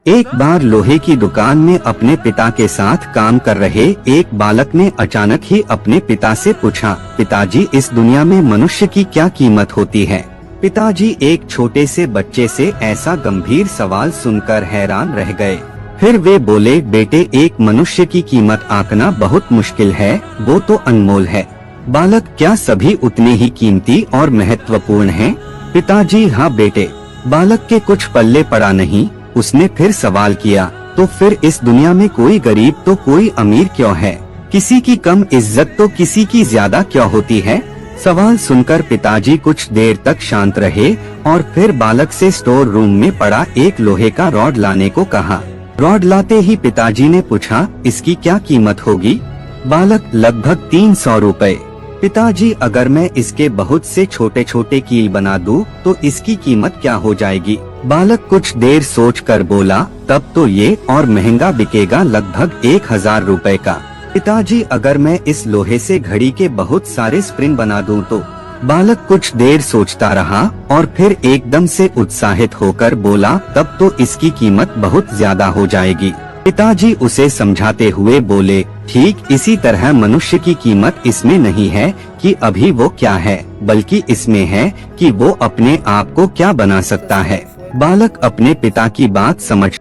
एक बार लोहे की दुकान में अपने पिता के साथ काम कर रहे एक बालक ने अचानक ही अपने पिता से पूछा, पिताजी इस दुनिया में मनुष्य की क्या कीमत होती है। पिताजी एक छोटे से बच्चे से ऐसा गंभीर सवाल सुनकर हैरान रह गए। फिर वे बोले, बेटे एक मनुष्य की कीमत आंकना बहुत मुश्किल है, वो तो अनमोल है। बालक, क्या सभी उतने ही कीमती और महत्वपूर्ण हैं? पिताजी, हाँ बेटे। बालक के कुछ पल्ले पड़ा नहीं। उसने फिर सवाल किया, तो फिर इस दुनिया में कोई गरीब तो कोई अमीर क्यों है? किसी की कम इज्जत तो किसी की ज्यादा क्यों होती है? सवाल सुनकर पिताजी कुछ देर तक शांत रहे और फिर बालक से स्टोर रूम में पड़ा एक लोहे का रॉड लाने को कहा। रॉड लाते ही पिताजी ने पूछा, इसकी क्या कीमत होगी? बालक, लगभग 300 रुपए। पिताजी, अगर मैं इसके बहुत से छोटे छोटे कील बना दूं, तो इसकी कीमत क्या हो जाएगी? बालक कुछ देर सोचकर बोला, तब तो ये और महंगा बिकेगा, लगभग 1000 रुपए का। पिताजी, अगर मैं इस लोहे से घड़ी के बहुत सारे स्प्रिंग बना दूं तो? बालक कुछ देर सोचता रहा और फिर एकदम से उत्साहित होकर बोला, तब तो इसकी कीमत बहुत ज्यादा हो जाएगी। पिताजी उसे समझाते हुए बोले, ठीक इसी तरह मनुष्य की कीमत इसमें नहीं है कि अभी वो क्या है, बल्कि इसमें है कि वो अपने आप को क्या बना सकता है। बालक अपने पिता की बात समझ